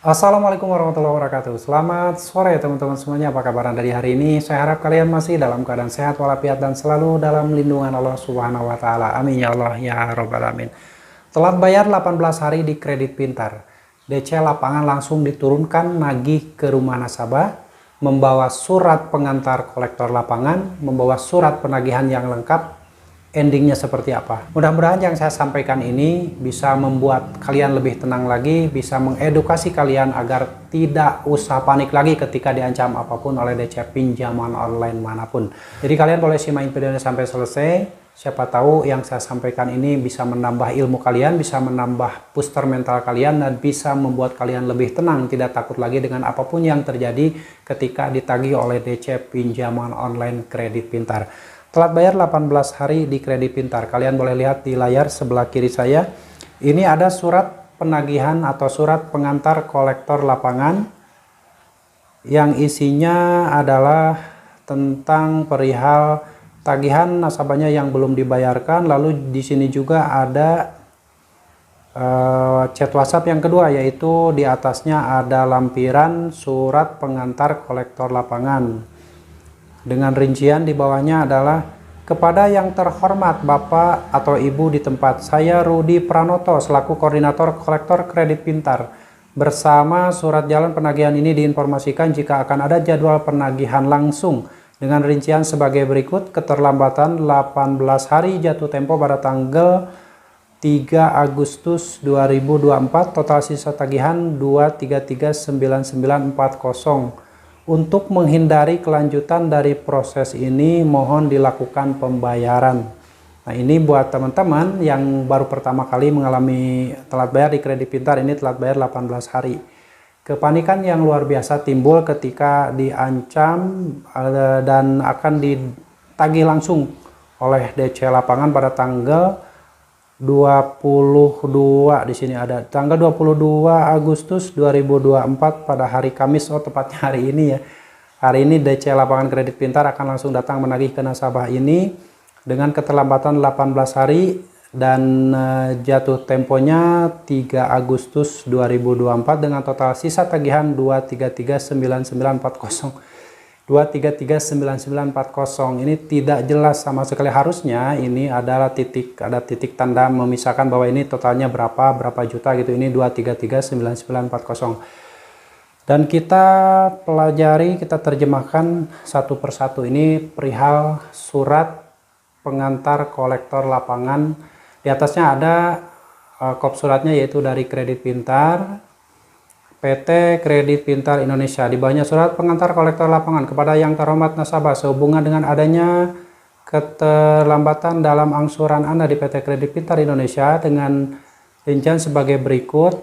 Assalamualaikum warahmatullahi wabarakatuh. Selamat sore teman-teman semuanya. Apa kabar Anda di hari ini? Saya harap kalian masih dalam keadaan sehat walafiat dan selalu dalam lindungan Allah Subhanahu wa taala. Amin ya Allah ya rabbal alamin. Telat bayar 18 hari di kredit pintar. DC lapangan langsung diturunkan nagih ke rumah nasabah, membawa surat pengantar kolektor lapangan, membawa surat penagihan yang lengkap. Endingnya seperti apa? Mudah-mudahan yang saya sampaikan ini bisa membuat kalian lebih tenang lagi, bisa mengedukasi kalian agar tidak usah panik lagi ketika diancam apapun oleh DC pinjaman online manapun. Jadi kalian boleh simak videonya sampai selesai. Siapa tahu yang saya sampaikan ini bisa menambah ilmu kalian, bisa menambah booster mental kalian, dan bisa membuat kalian lebih tenang, tidak takut lagi dengan apapun yang terjadi ketika ditagih oleh DC pinjaman online kredit pintar. Telat bayar 18 hari di kredit pintar. Kalian boleh lihat di layar sebelah kiri saya. Ini ada surat penagihan atau surat pengantar kolektor lapangan yang isinya adalah tentang perihal tagihan nasabahnya yang belum dibayarkan. Lalu di sini juga ada chat WhatsApp yang kedua, yaitu di atasnya ada lampiran surat pengantar kolektor lapangan. Dengan rincian di bawahnya adalah kepada yang terhormat Bapak atau Ibu di tempat, saya Rudi Pranoto selaku koordinator kolektor kredit pintar. Bersama surat jalan penagihan ini diinformasikan jika akan ada jadwal penagihan langsung dengan rincian sebagai berikut: keterlambatan 18 hari jatuh tempo pada tanggal 3 Agustus 2024, total sisa tagihan 2339940. Untuk menghindari kelanjutan dari proses ini, mohon dilakukan pembayaran. Nah, ini buat teman-teman yang baru pertama kali mengalami telat bayar di kredit pintar, ini telat bayar 18 hari. Kepanikan yang luar biasa timbul ketika diancam dan akan ditagih langsung oleh DC lapangan pada tanggal 22, di sini ada tanggal 22 Agustus 2024 pada hari Kamis, tepatnya hari ini ya. Hari ini DC lapangan kredit pintar akan langsung datang menagih ke nasabah ini dengan keterlambatan 18 hari dan jatuh temponya 3 Agustus 2024 dengan total sisa tagihan 2339940. 2339940. Ini tidak jelas sama sekali, harusnya ini adalah ada titik tanda memisahkan bahwa ini totalnya berapa juta gitu. Ini 2339940. Dan kita pelajari, kita terjemahkan satu persatu. Ini perihal surat pengantar kolektor lapangan. Di atasnya ada kop suratnya, yaitu dari Kredit Pintar, PT Kredit Pintar Indonesia. Di bawahnya surat pengantar kolektor lapangan kepada yang terhormat nasabah, sehubungan dengan adanya keterlambatan dalam angsuran Anda di PT Kredit Pintar Indonesia dengan rincian sebagai berikut: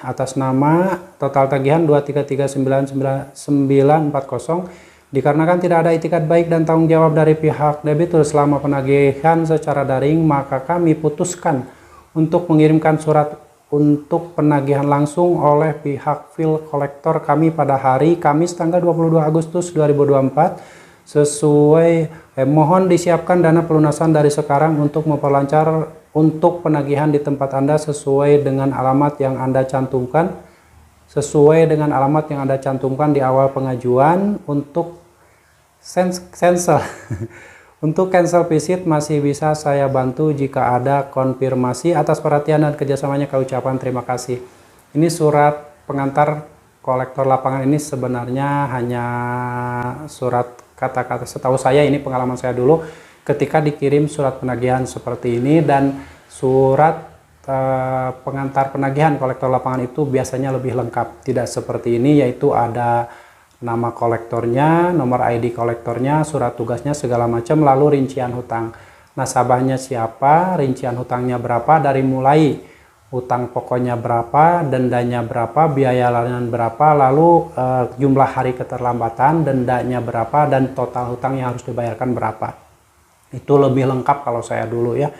atas nama total tagihan 2339940. Dikarenakan tidak ada itikat baik dan tanggung jawab dari pihak debitur selama penagihan secara daring, maka kami putuskan untuk mengirimkan surat untuk penagihan langsung oleh pihak fil kolektor kami pada hari Kamis tanggal 22 Agustus 2024 mohon disiapkan dana pelunasan dari sekarang untuk memperlancar untuk penagihan di tempat Anda sesuai dengan alamat yang Anda cantumkan di awal pengajuan. Untuk cancel Untuk cancel visit masih bisa saya bantu jika ada konfirmasi. Atas perhatian dan kerjasamanya kami ucapkan terima kasih. Ini surat pengantar kolektor lapangan ini sebenarnya hanya surat kata-kata. Setahu saya, ini pengalaman saya dulu ketika dikirim surat penagihan seperti ini, dan surat pengantar penagihan kolektor lapangan itu biasanya lebih lengkap. Tidak seperti ini, yaitu ada nama kolektornya, nomor ID kolektornya, surat tugasnya, segala macam, lalu rincian hutang. Nasabahnya siapa, rincian hutangnya berapa, dari mulai hutang pokoknya berapa, dendanya berapa, biaya layanan berapa, lalu jumlah hari keterlambatan, dendanya berapa, dan total hutang yang harus dibayarkan berapa. Itu lebih lengkap kalau saya dulu ya.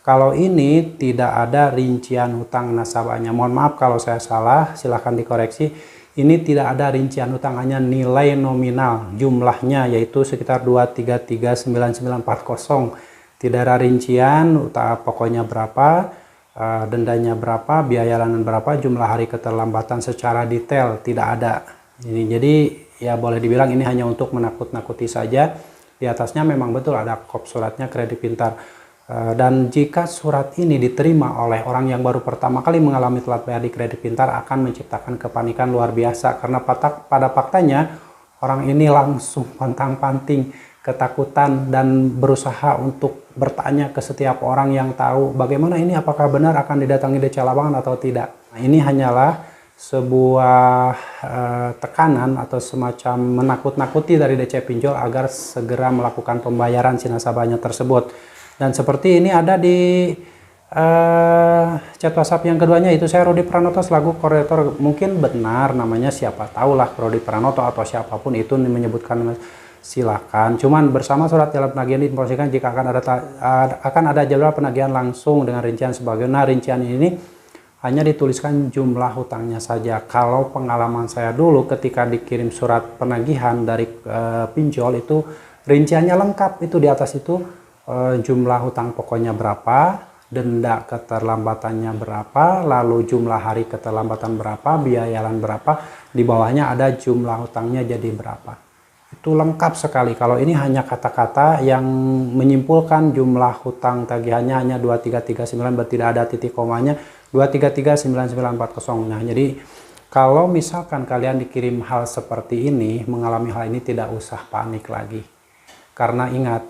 Kalau ini tidak ada rincian hutang nasabahnya. Mohon maaf kalau saya salah, silahkan dikoreksi. Ini tidak ada rincian hutang, hanya nilai nominal jumlahnya, yaitu sekitar 2339940. Tidak ada rincian hutang pokoknya berapa, dendanya berapa, biaya layanan berapa, jumlah hari keterlambatan secara detail tidak ada. Jadi ya boleh dibilang ini hanya untuk menakut-nakuti saja. Di atasnya memang betul ada kop suratnya Kredit Pintar. Dan jika surat ini diterima oleh orang yang baru pertama kali mengalami telat bayar di Kredit Pintar, akan menciptakan kepanikan luar biasa. Karena pada faktanya orang ini langsung pantang-panting, ketakutan, dan berusaha untuk bertanya ke setiap orang yang tahu bagaimana ini, apakah benar akan didatangi DC Lapangan atau tidak. Nah, ini hanyalah sebuah tekanan atau semacam menakut-nakuti dari DC Pinjol agar segera melakukan pembayaran si nasabahnya tersebut. Dan seperti ini ada di chat WhatsApp yang keduanya, itu saya Rudi Pranoto selaku koordinator. Mungkin benar namanya, siapa tahulah Rudi Pranoto atau siapapun itu menyebutkan, silakan. Cuman bersama surat dalam penagihan diinformasikan jika akan ada jadwal penagihan langsung dengan rincian sebagaimana. Rincian ini hanya dituliskan jumlah hutangnya saja. Kalau pengalaman saya dulu ketika dikirim surat penagihan dari pinjol itu rinciannya lengkap, itu di atas itu jumlah hutang pokoknya berapa, denda keterlambatannya berapa, lalu jumlah hari keterlambatan berapa, biaya layanan berapa, di bawahnya ada jumlah hutangnya jadi berapa. Itu lengkap sekali. Kalau ini hanya kata-kata yang menyimpulkan jumlah hutang tagihannya hanya 2339, tidak ada titik komanya, 2339940. Nah, jadi kalau misalkan kalian dikirim hal seperti ini, mengalami hal ini, tidak usah panik lagi. Karena ingat,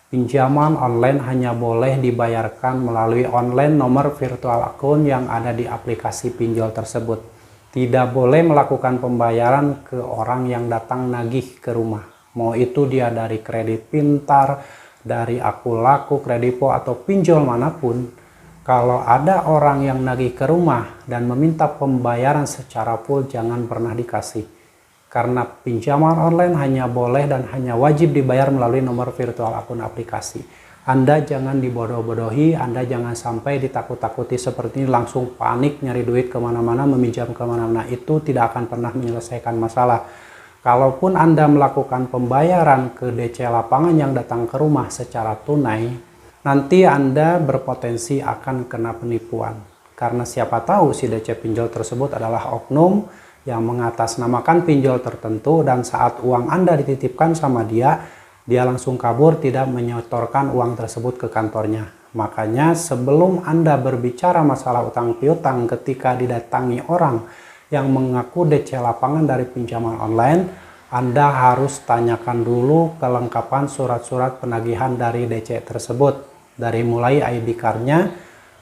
pinjaman online hanya boleh dibayarkan melalui online nomor virtual akun yang ada di aplikasi pinjol tersebut. Tidak boleh melakukan pembayaran ke orang yang datang nagih ke rumah. Mau itu dia dari Kredit Pintar, dari Akulaku, Kredipo, atau pinjol manapun. Kalau ada orang yang nagih ke rumah dan meminta pembayaran secara full, jangan pernah dikasih. Karena pinjaman online hanya boleh dan hanya wajib dibayar melalui nomor virtual akun aplikasi. Anda jangan dibodoh-bodohi, Anda jangan sampai ditakut-takuti seperti ini, langsung panik nyari duit kemana-mana, meminjam kemana-mana. Itu tidak akan pernah menyelesaikan masalah. Kalaupun Anda melakukan pembayaran ke DC Lapangan yang datang ke rumah secara tunai, nanti Anda berpotensi akan kena penipuan. Karena siapa tahu si DC pinjol tersebut adalah oknum yang mengatasnamakan pinjol tertentu, dan saat uang Anda dititipkan sama dia langsung kabur, tidak menyetorkan uang tersebut ke kantornya. Makanya sebelum Anda berbicara masalah utang piutang ketika didatangi orang yang mengaku DC Lapangan dari pinjaman online, Anda harus tanyakan dulu kelengkapan surat-surat penagihan dari DC tersebut. Dari mulai ID card-nya,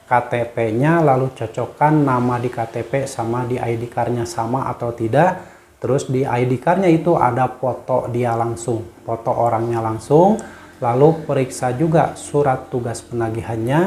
KTP-nya, lalu cocokkan nama di KTP sama di ID card-nya sama atau tidak. Terus di ID card-nya itu ada foto dia langsung, foto orangnya langsung. Lalu periksa juga surat tugas penagihannya,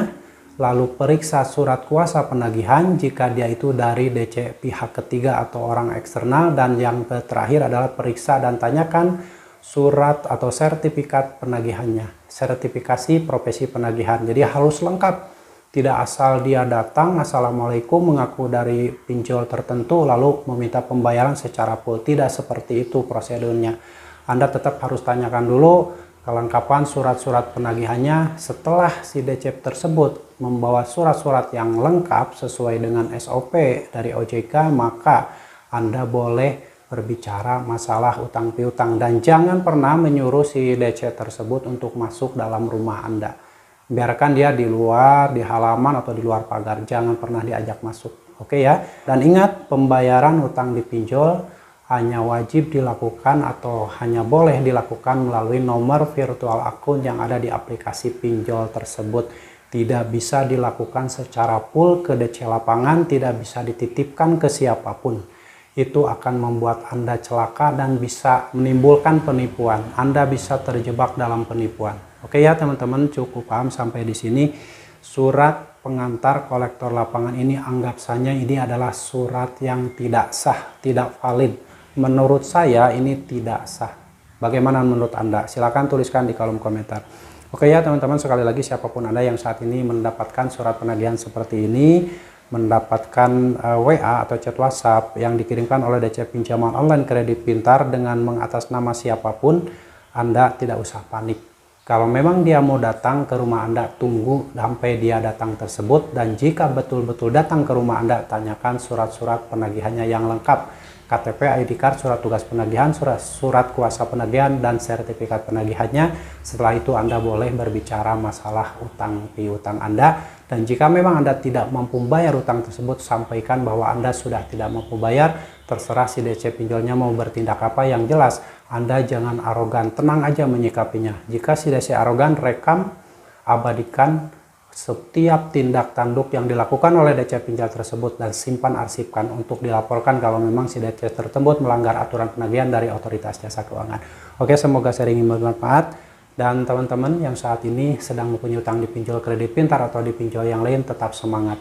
lalu periksa surat kuasa penagihan jika dia itu dari DC pihak ketiga atau orang eksternal. Dan yang terakhir adalah periksa dan tanyakan surat atau sertifikat penagihannya, sertifikasi profesi penagihan. Jadi harus lengkap. Tidak asal dia datang, assalamualaikum, mengaku dari pinjol tertentu, lalu meminta pembayaran secara full. Tidak seperti itu prosedurnya. Anda tetap harus tanyakan dulu kelengkapan surat-surat penagihannya. Setelah si DC tersebut membawa surat-surat yang lengkap sesuai dengan SOP dari OJK, maka Anda boleh berbicara masalah utang piutang. Dan jangan pernah menyuruh si DC tersebut untuk masuk dalam rumah Anda. Biarkan dia di luar, di halaman atau di luar pagar, jangan pernah diajak masuk. Oke ya. Dan ingat, pembayaran utang dipinjol hanya wajib dilakukan atau hanya boleh dilakukan melalui nomor virtual akun yang ada di aplikasi pinjol tersebut. Tidak bisa dilakukan secara full ke DC Lapangan, tidak bisa dititipkan ke siapapun. Itu akan membuat Anda celaka dan bisa menimbulkan penipuan. Anda bisa terjebak dalam penipuan. Oke ya teman-teman, cukup paham sampai di sini. Surat pengantar kolektor lapangan ini anggap saja ini adalah surat yang tidak sah, tidak valid. Menurut saya ini tidak sah. Bagaimana menurut Anda? Silahkan tuliskan di kolom komentar. Oke ya teman-teman, sekali lagi siapapun Anda yang saat ini mendapatkan surat penagihan seperti ini, mendapatkan WA atau chat WhatsApp yang dikirimkan oleh DC Pinjaman Online Kredit Pintar dengan mengatasnama siapapun, Anda tidak usah panik. Kalau memang dia mau datang ke rumah Anda, tunggu sampai dia datang tersebut. Dan jika betul-betul datang ke rumah Anda, tanyakan surat-surat penagihannya yang lengkap. KTP, ID card, surat tugas penagihan, surat kuasa penagihan, dan sertifikat penagihannya. Setelah itu Anda boleh berbicara masalah utang piutang Anda. Dan jika memang Anda tidak mampu bayar utang tersebut, sampaikan bahwa Anda sudah tidak mampu bayar. Terserah si DC pinjolnya mau bertindak apa, yang jelas Anda jangan arogan, tenang aja menyikapinya. Jika si DC arogan, rekam, abadikan setiap tindak tanduk yang dilakukan oleh DC pinjol tersebut dan simpan arsipkan untuk dilaporkan kalau memang si DC tersebut melanggar aturan penagihan dari Otoritas Jasa Keuangan. Oke, semoga sharing ini bermanfaat. Dan teman-teman yang saat ini sedang mempunyai utang di pinjol kredit pintar atau di pinjol yang lain, tetap semangat.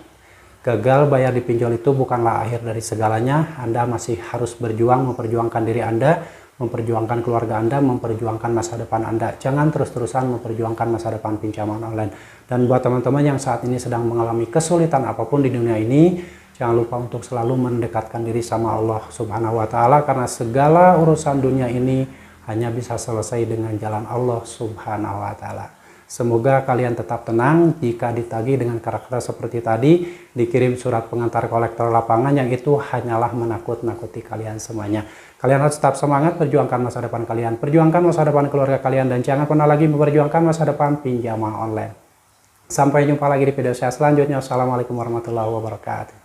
Gagal bayar di pinjol itu bukanlah akhir dari segalanya. Anda masih harus berjuang, memperjuangkan diri Anda, memperjuangkan keluarga Anda, memperjuangkan masa depan Anda. Jangan terus-terusan memperjuangkan masa depan pinjaman online. Dan buat teman-teman yang saat ini sedang mengalami kesulitan apapun di dunia ini, jangan lupa untuk selalu mendekatkan diri sama Allah Subhanahu wa Ta'ala, karena segala urusan dunia ini hanya bisa selesai dengan jalan Allah Subhanahu wa Ta'ala. Semoga kalian tetap tenang. Jika ditagih dengan karakter seperti tadi, dikirim surat pengantar kolektor lapangan, yang itu hanyalah menakut-nakuti kalian semuanya. Kalian harus tetap semangat, perjuangkan masa depan kalian, perjuangkan masa depan keluarga kalian, dan jangan pernah lagi memperjuangkan masa depan pinjaman online. Sampai jumpa lagi di video saya selanjutnya. Assalamualaikum warahmatullahi wabarakatuh.